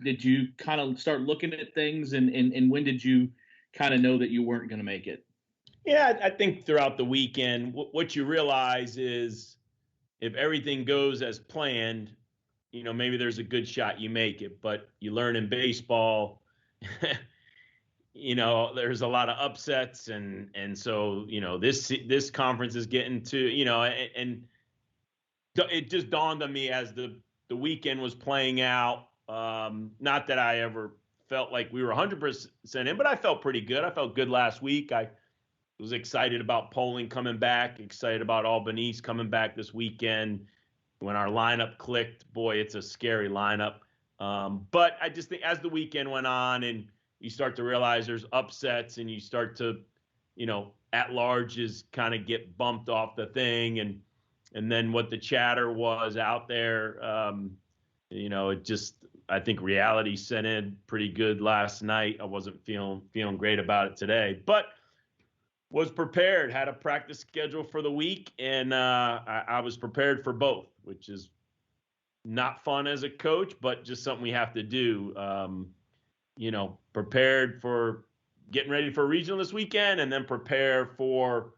did you kind of start looking at things, and when did you kind of know that you weren't going to make it? Yeah, I think throughout the weekend, what you realize is if everything goes as planned, maybe there's a good shot you make it. But you learn in baseball, there's a lot of upsets, and so this conference is getting to and it just dawned on me as the weekend was playing out. Not that I ever felt like we were 100% in, but I felt pretty good. I felt good last week. I was excited about Poling coming back, excited about Albanese coming back this weekend. When our lineup clicked, boy, it's a scary lineup. But I just think as the weekend went on and you start to realize there's upsets and you start to, at-larges kind of get bumped off the thing. And then what the chatter was out there, it just, I think reality set in pretty good last night. I wasn't feeling great about it today, but was prepared, had a practice schedule for the week, and I was prepared for both, which is not fun as a coach, but just something we have to do. Prepared for getting ready for a regional this weekend, and then prepare for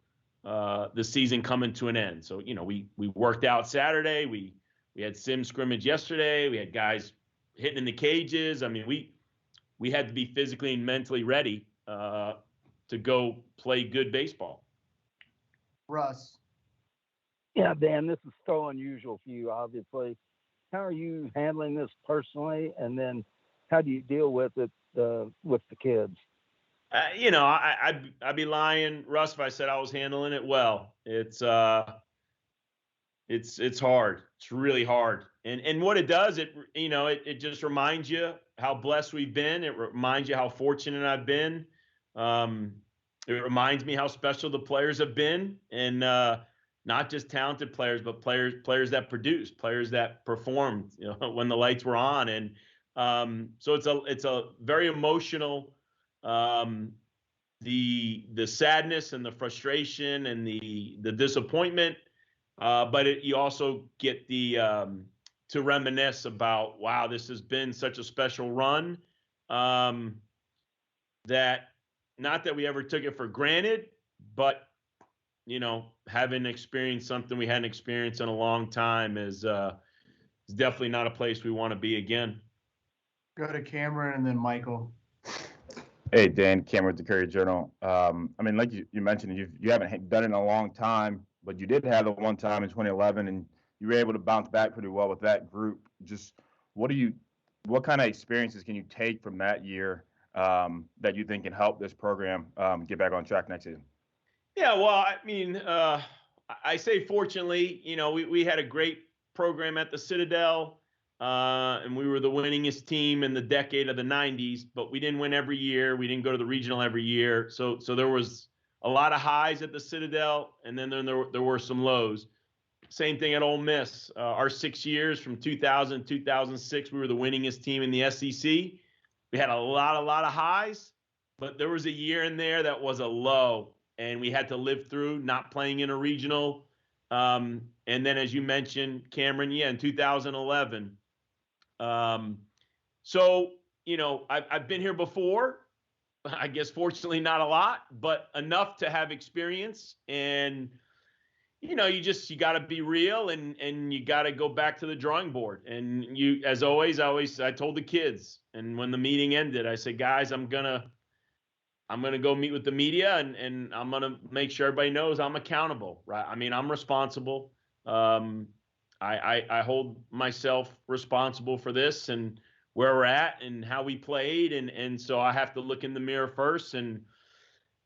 the season coming to an end. So, we worked out Saturday. We had sim scrimmage yesterday. We had guys hitting in the cages. I mean, we had to be physically and mentally ready to go play good baseball. Russ. Yeah, Dan, this is so unusual for you, obviously. How are you handling this personally, and then how do you deal with it with the kids? I'd be lying, Russ, if I said I was handling it well. It's hard. It's really hard. And what it does, it just reminds you how blessed we've been. It reminds you how fortunate I've been. It reminds me how special the players have been, and not just talented players, but players that produce, players that performed, when the lights were on. And so it's a very emotional. The sadness and the frustration and the disappointment, but you also get to reminisce about, wow, this has been such a special run, that not that we ever took it for granted, but having experienced something we hadn't experienced in a long time is definitely not a place we want to be again. Go to Cameron and then Michael. Hey, Dan, Cameron with the Courier Journal. Like you mentioned, you haven't done it in a long time, but you did have it one time in 2011, and you were able to bounce back pretty well with that group. Just what kind of experiences can you take from that year that you think can help this program get back on track next season? Yeah, well, I say fortunately, we had a great program at the Citadel. And we were the winningest team in the decade of the 90s, but we didn't win every year. We didn't go to the regional every year. So there was a lot of highs at the Citadel, and then there were some lows. Same thing at Ole Miss. Our 6 years from 2000 to 2006, we were the winningest team in the SEC. We had a lot of highs, but there was a year in there that was a low, and we had to live through not playing in a regional. And then, as you mentioned, Cameron, in 2011. I've been here before, I guess, fortunately not a lot, but enough to have experience. And, you got to be real, and you got to go back to the drawing board. And as always, I told the kids, and when the meeting ended, I said, guys, I'm going to go meet with the media, and I'm going to make sure everybody knows I'm accountable, right? I mean, I'm responsible. I hold myself responsible for this and where we're at and how we played. And so I have to look in the mirror first and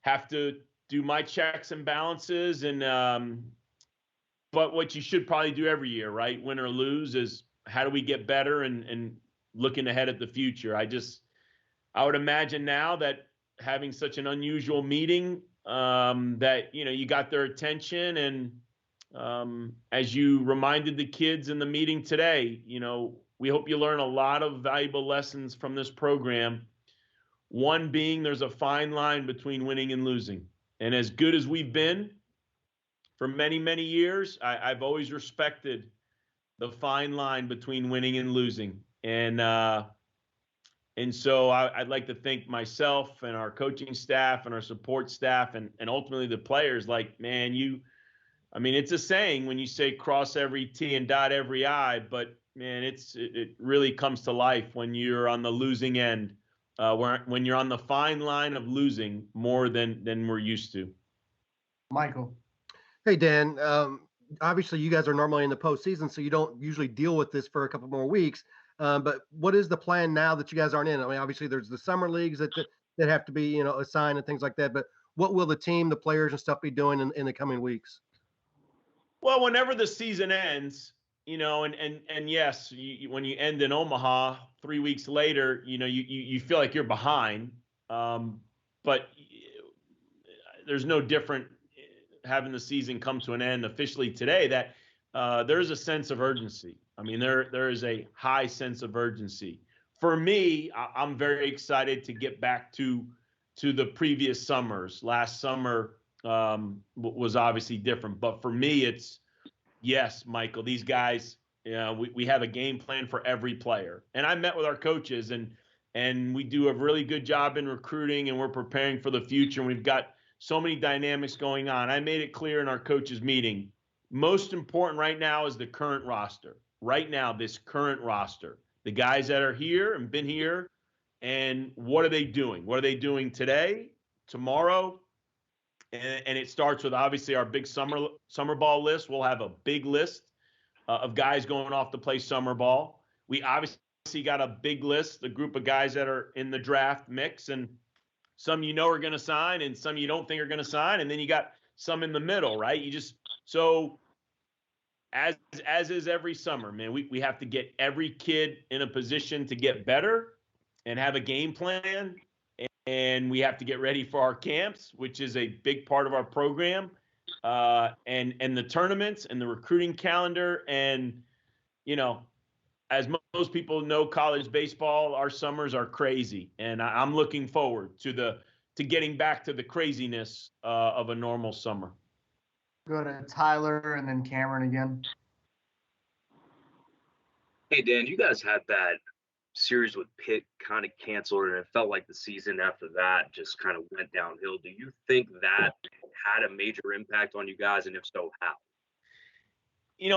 have to do my checks and balances. And, but what you should probably do every year, right? Win or lose, is how do we get better and looking ahead at the future. I would imagine now that having such an unusual meeting, that, you got their attention, and, as you reminded the kids in the meeting today, we hope you learn a lot of valuable lessons from this program. One being, there's a fine line between winning and losing. And as good as we've been for many, many years, I've always respected the fine line between winning and losing. And And so I'd like to thank myself and our coaching staff and our support staff and ultimately the players. Like, man, it's a saying when you say cross every T and dot every I, but man, it really comes to life when you're on the losing end, when you're on the fine line of losing more than we're used to. Michael. Hey, Dan. Obviously, you guys are normally in the postseason, so you don't usually deal with this for a couple more weeks. But what is the plan now that you guys aren't in? I mean, obviously, there's the summer leagues that have to be, assigned and things like that. But what will the team, the players, and stuff be doing in the coming weeks? Well, whenever the season ends, and yes, when you end in Omaha 3 weeks later, you feel like you're behind. But there's no different having the season come to an end officially today that there's a sense of urgency. I mean, there is a high sense of urgency. For me, I'm very excited to get back to the previous summers. Last summer was obviously different, but for me, it's yes, Michael. These guys, we have a game plan for every player, and I met with our coaches, and we do a really good job in recruiting, and we're preparing for the future. And we've got so many dynamics going on. I made it clear in our coaches meeting. Most important right now is the current roster. Right now, this current roster, the guys that are here and been here, and what are they doing? What are they doing today, tomorrow? And it starts with obviously our big summer ball list. We'll have a big list of guys going off to play summer ball. We obviously got a big list, a group of guys that are in the draft mix, and some are going to sign and some you don't think are going to sign. And then you got some in the middle, right? So as is every summer, man, we have to get every kid in a position to get better and have a game plan. And we have to get ready for our camps, which is a big part of our program, and the tournaments and the recruiting calendar. And, as most people know, college baseball, our summers are crazy. And I'm looking forward to getting back to the craziness of a normal summer. Go to Tyler and then Cameron again. Hey, Dan, you guys had that series with Pitt kind of canceled, and it felt like the season after that just kind of went downhill. Do you think that had a major impact on you guys, and if so, how?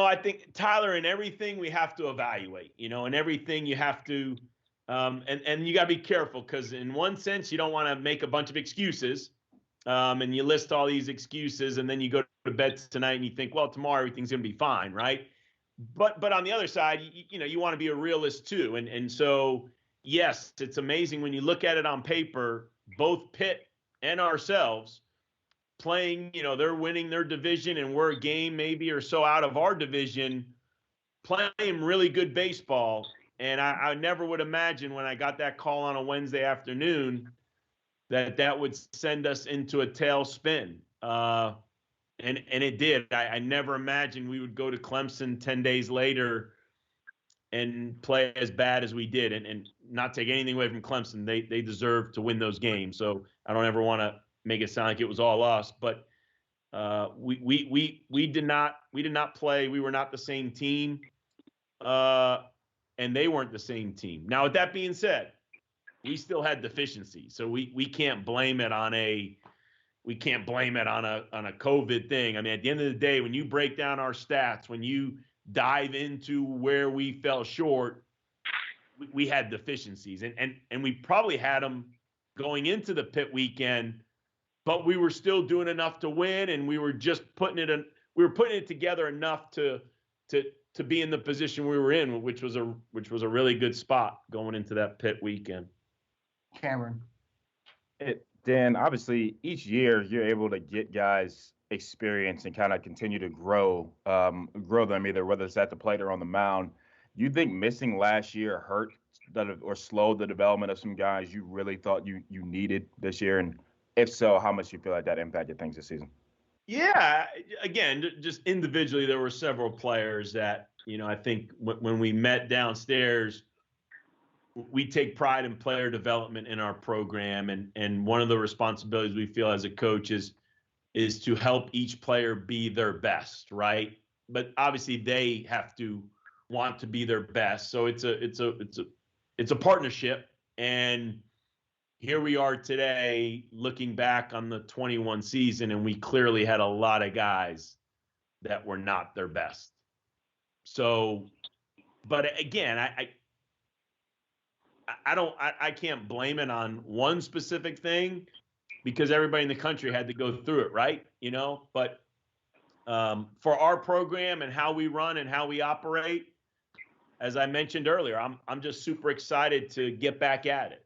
I think, Tyler, in everything we have to evaluate, in everything you have to, and you got to be careful, because in one sense, you don't want to make a bunch of excuses, and you list all these excuses, and then you go to bed tonight and you think, well, tomorrow everything's going to be fine, right? But on the other side, you want to be a realist too. And so, yes, it's amazing when you look at it on paper, both Pitt and ourselves playing, they're winning their division and we're a game maybe or so out of our division, playing really good baseball. And I never would imagine when I got that call on a Wednesday afternoon that would send us into a tailspin. And it did. I never imagined we would go to Clemson 10 days later and play as bad as we did, and not take anything away from Clemson. They deserve to win those games. So I don't ever want to make it sound like it was all us. But we did not play. We were not the same team, and they weren't the same team. Now, with that being said, we still had deficiencies, so we can't blame it on a. We can't blame it on a COVID thing. I mean, at the end of the day, when you break down our stats, when you dive into where we fell short, we had deficiencies, and we probably had them going into the Pitt weekend, but we were still doing enough to win, and we were just putting it together enough to be in the position we were in, which was a really good spot going into that Pitt weekend. Cameron. Dan, obviously, each year you're able to get guys experience and kind of continue to grow them, either whether it's at the plate or on the mound. Do you think missing last year hurt or slowed the development of some guys you really thought you needed this year? And if so, how much do you feel like that impacted things this season? Yeah, again, just individually, there were several players that, I think when we met downstairs, we take pride in player development in our program. And one of the responsibilities we feel as a coach is to help each player be their best, right? But obviously they have to want to be their best. So it's a partnership. And here we are today looking back on the 21 season, and we clearly had a lot of guys that were not their best. So, but again, I can't blame it on one specific thing because everybody in the country had to go through it, right? But for our program and how we run and how we operate, as I mentioned earlier, I'm just super excited to get back at it.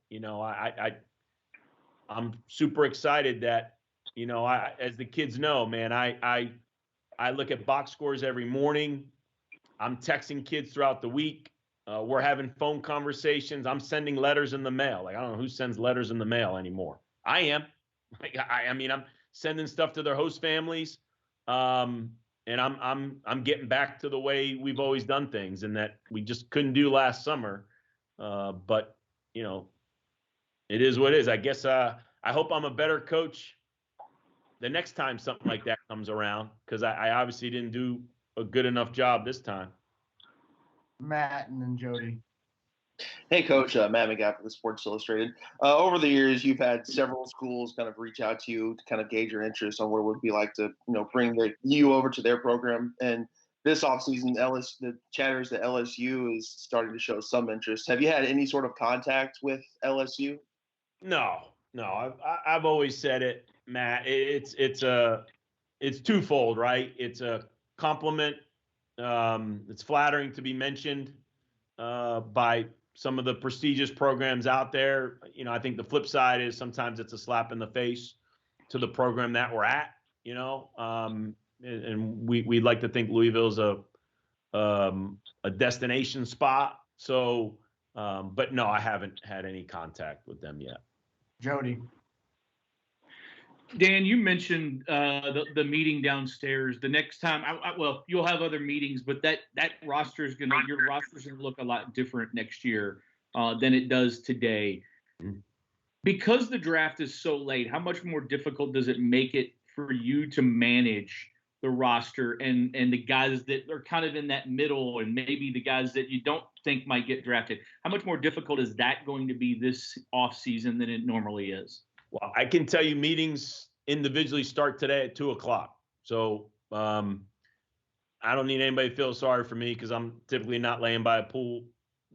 I'm super excited that, as the kids know, man, I look at box scores every morning. I'm texting kids throughout the week. We're having phone conversations. I'm sending letters in the mail. Like, I don't know who sends letters in the mail anymore. I am. Like, I mean, I'm sending stuff to their host families. And I'm getting back to the way we've always done things, and that we just couldn't do last summer. But it is what it is. I guess I hope I'm a better coach the next time something like that comes around, because I obviously didn't do a good enough job this time. Matt and then Jody. Hey, Coach, Matt McGaffrey with Sports Illustrated. Over the years, you've had several schools kind of reach out to you to kind of gauge your interest on what it would be like to, bring you over to their program. And this offseason, the chatters that LSU is starting to show some interest. Have you had any sort of contact with LSU? No. I've always said it, Matt. It's twofold, right? It's a compliment. It's flattering to be mentioned by some of the prestigious programs out there. I think the flip side is sometimes it's a slap in the face to the program that we're at, and we'd like to think Louisville's a destination spot. So, but no, I haven't had any contact with them yet. Jody. Dan, you mentioned the meeting downstairs. The next time, well, you'll have other meetings, but your roster's gonna look a lot different next year than it does today. Mm-hmm. Because the draft is so late, how much more difficult does it make it for you to manage the roster and the guys that are kind of in that middle, and maybe the guys that you don't think might get drafted? How much more difficult is that going to be this offseason than it normally is? Well, I can tell you meetings individually start today at 2:00. So I don't need anybody to feel sorry for me, because I'm typically not laying by a pool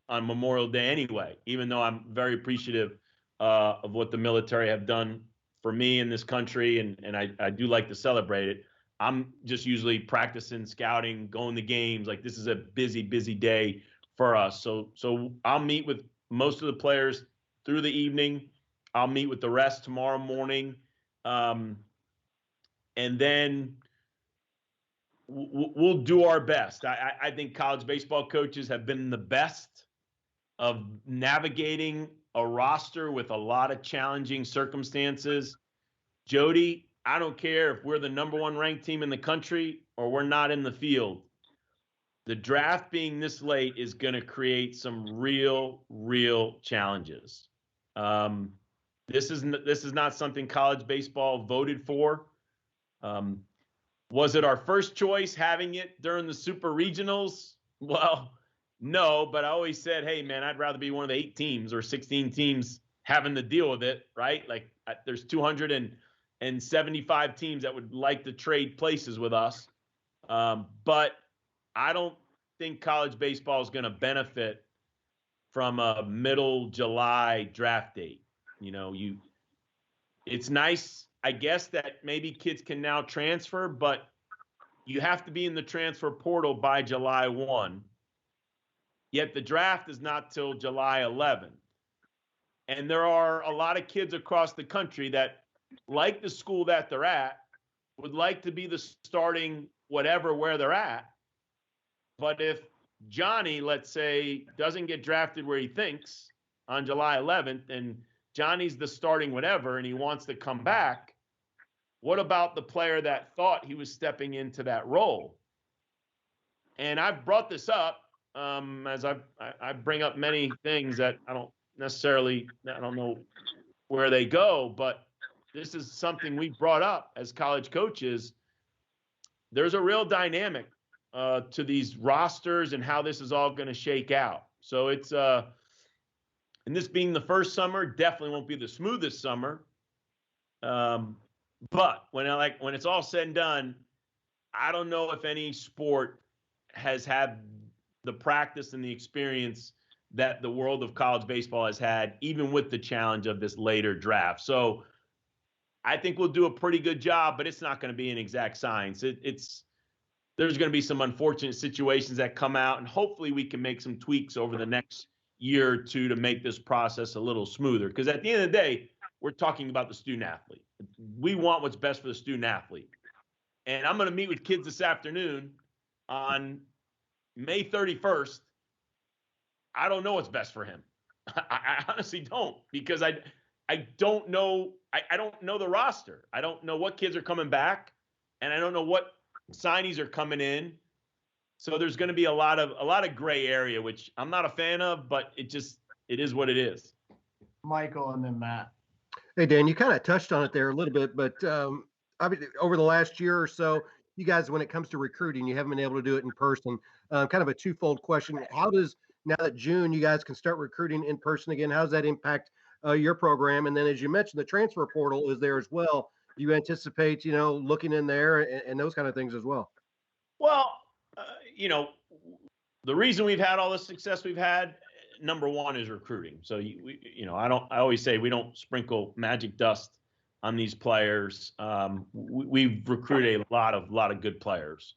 on Memorial Day anyway, even though I'm very appreciative of what the military have done for me in this country. And I do like to celebrate it. I'm just usually practicing, scouting, going to games. Like, this is a busy, busy day for us. So I'll meet with most of the players through the evening. I'll meet with the rest tomorrow morning. And then we'll do our best. I think college baseball coaches have been the best of navigating a roster with a lot of challenging circumstances. Jody, I don't care if we're the #1 ranked team in the country or we're not in the field. The draft being this late is going to create some real challenges. This is not something college baseball voted for. Was it our first choice having it during the super regionals? Well, no, but I always said, hey, man, I'd rather be one of the 8 teams or 16 teams having to deal with it, right? Like, there's 275 teams that would like to trade places with us. But I don't think college baseball is going to benefit from a middle July draft date. It's nice, I guess, that maybe kids can now transfer, but you have to be in the transfer portal by July 1. Yet the draft is not till July 11. And there are a lot of kids across the country that like the school that they're at, would like to be the starting whatever where they're at. But if Johnny, let's say, doesn't get drafted where he thinks on July 11th, and Johnny's the starting whatever and he wants to come back, what about the player that thought he was stepping into that role? And I've brought this up as I bring up many things that I don't know where they go, but this is something we brought up as college coaches. There's a real dynamic to these rosters and how this is all going to shake out. So it's And this being the first summer, definitely won't be the smoothest summer. But when it's all said and done, I don't know if any sport has had the practice and the experience that the world of college baseball has had, even with the challenge of this later draft. So I think we'll do a pretty good job, but it's not going to be an exact science. There's going to be some unfortunate situations that come out, and hopefully we can make some tweaks over the next year or two to make this process a little smoother. Because at the end of the day, we're talking about the student athlete. We want what's best for the student athlete. And I'm going to meet with kids this afternoon on May 31st. I don't know what's best for him. I honestly don't, because I don't know. I don't know the roster. I don't know what kids are coming back, and I don't know what signees are coming in. So there's going to be a lot of gray area, which I'm not a fan of, but it is what it is. Michael and then Matt. Hey, Dan, you kind of touched on it there a little bit, but obviously over the last year or so, you guys, when it comes to recruiting, you haven't been able to do it in person. Kind of a twofold question. How does, now that June, you guys can start recruiting in person again, how does that impact your program? And then, as you mentioned, the transfer portal is there as well. Do you anticipate, looking in there and those kind of things as well? Well, the reason we've had all the success we've had, number one, is recruiting. So I always say we don't sprinkle magic dust on these players. We've recruited a lot of good players,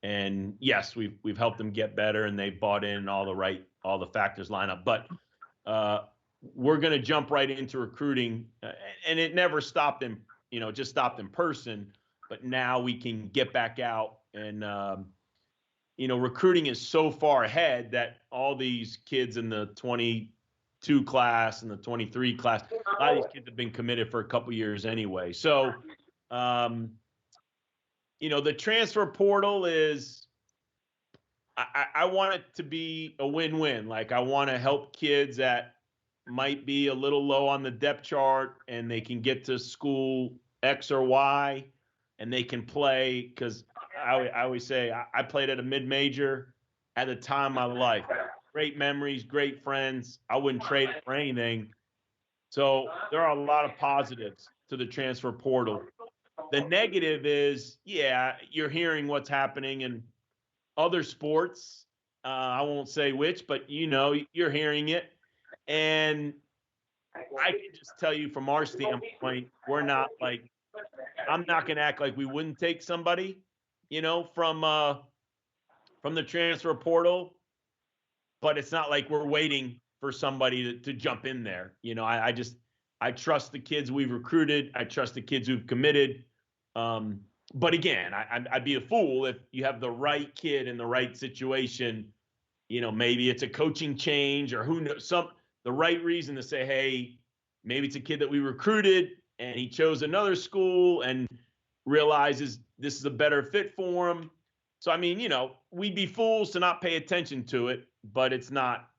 and yes, we've helped them get better, and they've bought in all the factors line up. But we're going to jump right into recruiting, and it never stopped in, just stopped in person. But now we can get back out, and recruiting is so far ahead that all these kids in the 22 class and the 23 class, a lot of these kids have been committed for a couple years anyway. So, the transfer portal is, I want it to be a win-win. Like, I want to help kids that might be a little low on the depth chart, and they can get to school X or Y, and they can play, because I always say I played at a mid-major at the time of my life. Great memories, great friends. I wouldn't trade it for anything. So there are a lot of positives to the transfer portal. The negative is, you're hearing what's happening in other sports. I won't say which, but you're hearing it. And I can just tell you from our standpoint, we're not like, I'm not going to act like we wouldn't take somebody, from the transfer portal, but it's not like we're waiting for somebody to jump in there. I trust the kids we've recruited. I trust the kids who've committed. But again, I'd be a fool if you have the right kid in the right situation. Maybe it's a coaching change, or who knows, the right reason to say, hey, maybe it's a kid that we recruited and he chose another school and realizes this is a better fit for him. So, we'd be fools to not pay attention to it, but it's not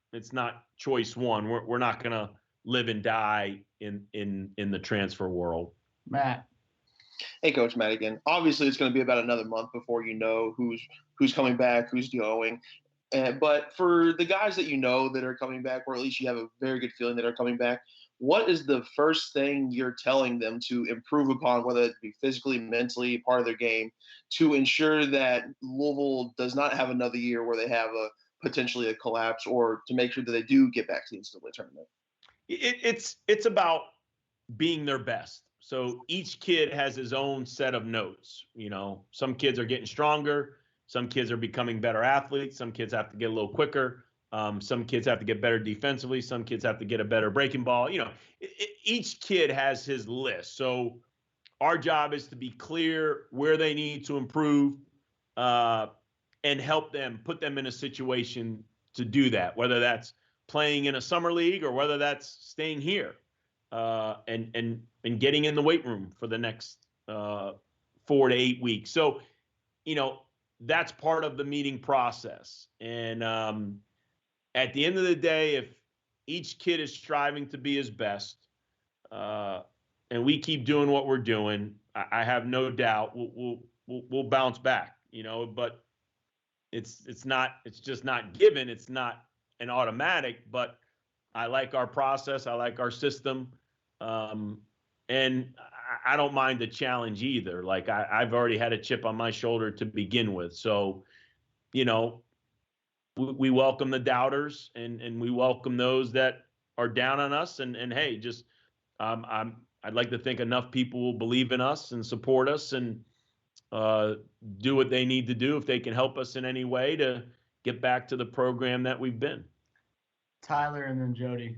choice one. We're not going to live and die in the transfer world. Matt. Hey, Coach Matt again. Obviously, it's going to be about another month before you know who's coming back, who's going. But for the guys that that are coming back, or at least you have a very good feeling that are coming back, what is the first thing you're telling them to improve upon, whether it be physically, mentally, part of their game, to ensure that Louisville does not have another year where they have potentially a collapse, or to make sure that they do get back to the NCAA tournament? It's about being their best. So each kid has his own set of notes. Some kids are getting stronger. Some kids are becoming better athletes. Some kids have to get a little quicker. Some kids have to get better defensively. Some kids have to get a better breaking ball. Each kid has his list. So our job is to be clear where they need to improve, and help them, put them in a situation to do that, whether that's playing in a summer league or whether that's staying here, and getting in the weight room for the next 4 to 8 weeks. So, that's part of the meeting process. And at the end of the day, if each kid is striving to be his best, and we keep doing what we're doing, I have no doubt we'll bounce back. But it's just not given. It's not an automatic. But I like our process. I like our system. And I don't mind the challenge either. Like I've already had a chip on my shoulder to begin with. So, you know, we welcome the doubters and we welcome those that are down on us. And hey, just I'd like to think enough people will believe in us and support us and do what they need to do if they can help us in any way to get back to the program that we've been. Tyler and then Jody.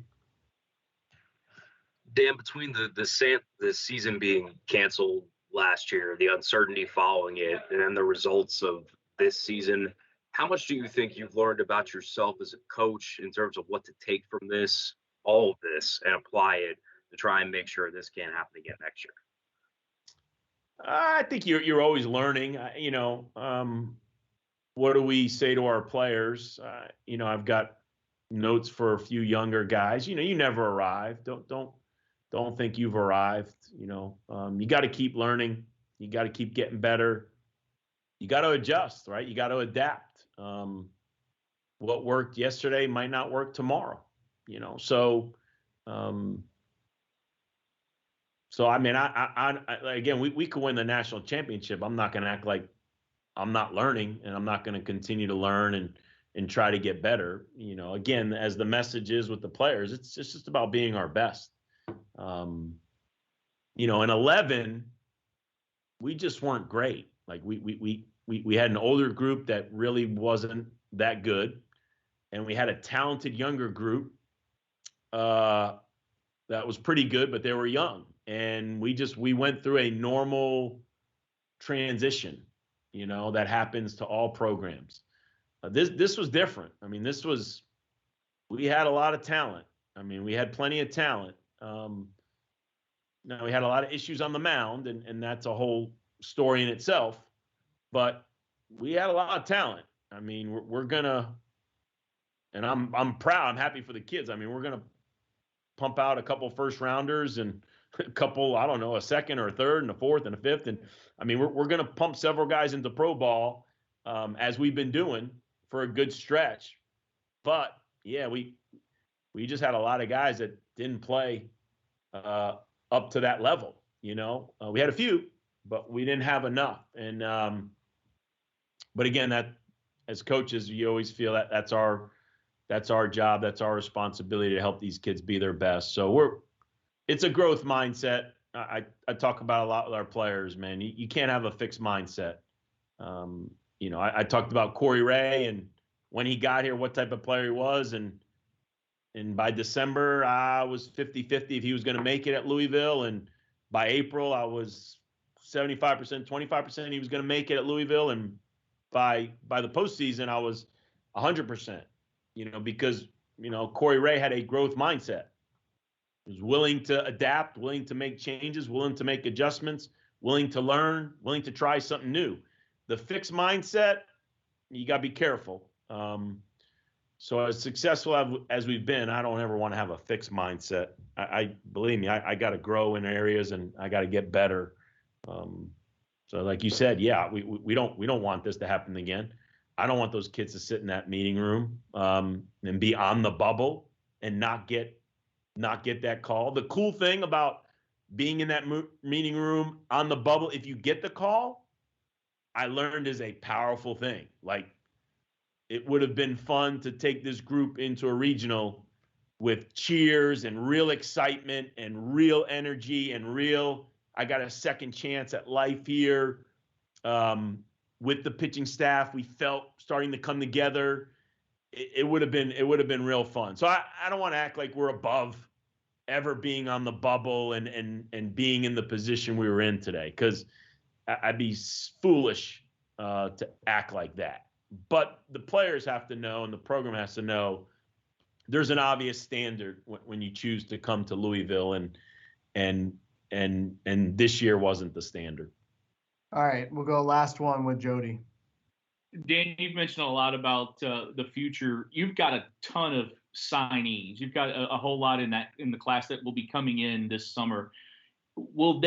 Dan, between the season being canceled last year, the uncertainty following it, and then the results of this season, how much do you think you've learned about yourself as a coach in terms of what to take from this, all of this, and apply it to try and make sure this can't happen again next year? I think you're always learning. You know, what do we say to our players? You know, I've got notes for a few younger guys. You know, you never arrive. Don't think you've arrived. You know, you got to keep learning. You got to keep getting better. You got to adjust, right? You got to adapt. What worked yesterday might not work tomorrow. You know, so I mean, I again, we could win the national championship. I'm not going to act like I'm not learning, and I'm not going to continue to learn and try to get better. You know, again, as the message is with the players, it's just about being our best. You know, in 11, we just weren't great. Like we had an older group that really wasn't that good, and we had a talented younger group that was pretty good, but they were young, and we went through a normal transition, you know, that happens to all programs. This was different. I mean, we had a lot of talent. I mean, we had plenty of talent. Now we had a lot of issues on the mound, and that's a whole story in itself, but we had a lot of talent. I mean, we're gonna, and I'm proud. I'm happy for the kids. I mean, we're gonna pump out a couple first rounders and a couple, I don't know, a second or a third and a fourth and a fifth. And I mean, we're gonna pump several guys into pro ball, as we've been doing for a good stretch. But yeah, we just had a lot of guys that didn't play up to that level. You know, we had a few, but we didn't have enough. And but again, that as coaches, you always feel that that's our job, that's our responsibility to help these kids be their best. So it's a growth mindset. I talk about a lot with our players, man. You can't have a fixed mindset. You know, I talked about Corey Ray and when he got here, what type of player he was, and by December, I was 50-50 if he was going to make it at Louisville. And by April, I was 75%, 25% he was going to make it at Louisville. And by the postseason, I was 100%, you know, because, you know, Corey Ray had a growth mindset. He was willing to adapt, willing to make changes, willing to make adjustments, willing to learn, willing to try something new. The fixed mindset, you got to be careful. So as successful as we've been, I don't ever want to have a fixed mindset. I believe me, I got to grow in areas and I got to get better. So like you said, yeah, we don't want this to happen again. I don't want those kids to sit in that meeting room and be on the bubble and not get that call. The cool thing about being in that meeting room on the bubble, if you get the call, I learned is a powerful thing. Like, it would have been fun to take this group into a regional with cheers and real excitement and real energy and I got a second chance at life here. With the pitching staff, we felt starting to come together. It would have been real fun. So I don't want to act like we're above ever being on the bubble and being in the position we were in today, because I'd be foolish to act like that. But the players have to know, and the program has to know, there's an obvious standard when you choose to come to Louisville, and this year wasn't the standard. All right, we'll go last one with Jody. Dan, you've mentioned a lot about the future. You've got a ton of signees. You've got a whole lot in the class that will be coming in this summer. Will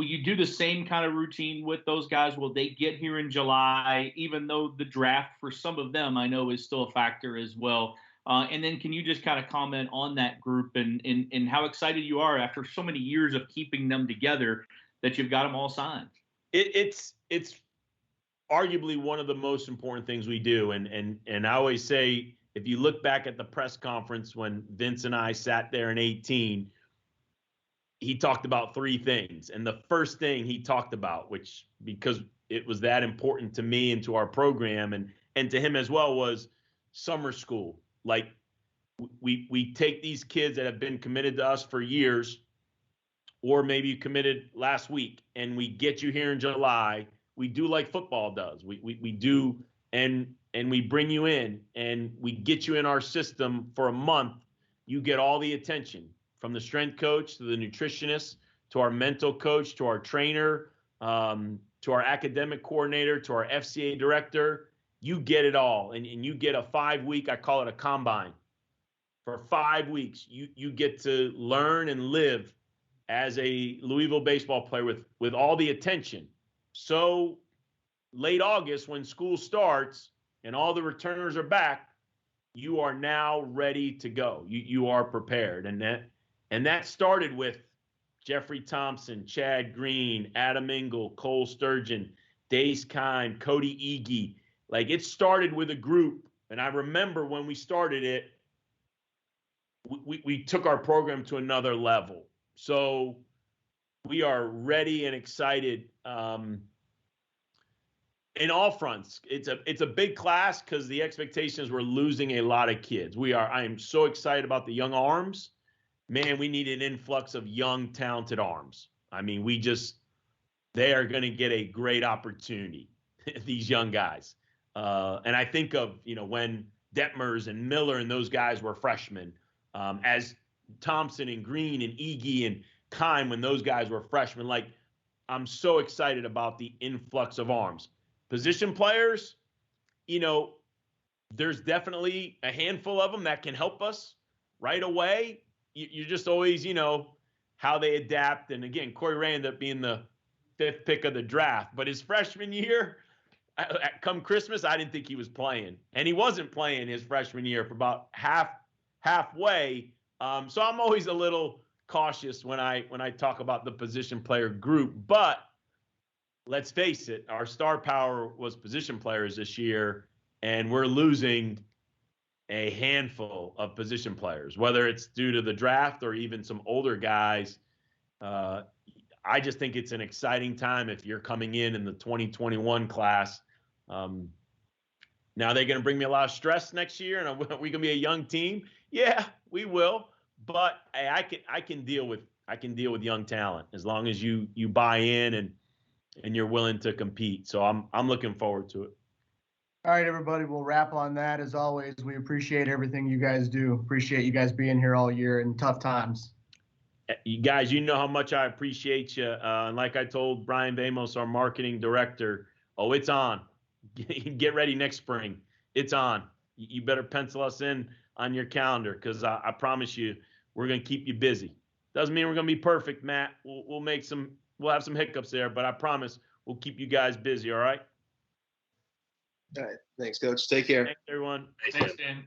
you do the same kind of routine with those guys? Will they get here in July, even though the draft for some of them I know is still a factor as well? And then can you just kind of comment on that group and how excited you are after so many years of keeping them together that you've got them all signed? It's arguably one of the most important things we do. And I always say, if you look back at the press conference when Vince and I sat there in 2018, he talked about three things. And the first thing he talked about, which because it was that important to me and to our program and to him as well, was summer school. Like we take these kids that have been committed to us for years, or maybe you committed last week, and we get you here in July. We do like football does. We do, and we bring you in, and we get you in our system for a month. You get all the attention, from the strength coach to the nutritionist to our mental coach to our trainer, to our academic coordinator to our FCA director. You get it all, and you get a 5-week, I call it a combine. For 5 weeks, you get to learn and live as a Louisville baseball player with all the attention. So late August, when school starts and all the returners are back, you are now ready to go. You are prepared. And that started with Jeffrey Thompson, Chad Green, Adam Engel, Cole Sturgeon, Dace Kine, Cody Ege. Like, it started with a group. And I remember when we started it, we took our program to another level. So we are ready and excited in all fronts. It's a big class because the expectations we're losing a lot of kids. I am so excited about the young arms. Man, we need an influx of young, talented arms. I mean, they are going to get a great opportunity, these young guys. And I think of, when Detmers and Miller and those guys were freshmen, as Thompson and Green and Ege and Kine, when those guys were freshmen. Like, I'm so excited about the influx of arms. Position players, there's definitely a handful of them that can help us right away. You just always, how they adapt. And again, Corey Ray ended up being the 5th pick of the draft. But his freshman year, come Christmas, I didn't think he was playing. And he wasn't playing his freshman year for about halfway. So I'm always a little cautious when I talk about the position player group. But let's face it, our star power was position players this year, and we're losing a handful of position players, whether it's due to the draft or even some older guys. I just think it's an exciting time if you're coming in the 2021 class. Now they're going to bring me a lot of stress next year, and are we going to be a young team? Yeah, we will. But hey, I can deal with young talent as long as you buy in and you're willing to compete. So I'm looking forward to it. All right, everybody, we'll wrap on that. As always, we appreciate everything you guys do. Appreciate you guys being here all year in tough times. You guys, you know how much I appreciate you. And like I told Brian Vamos, our marketing director, it's on. Get ready next spring. It's on. You better pencil us in on your calendar, because I promise you, we're going to keep you busy. Doesn't mean we're going to be perfect, Matt. We'll have some hiccups there, but I promise we'll keep you guys busy, all right? All right. Thanks, Coach. Take care. Thanks, everyone. Thanks, Dan.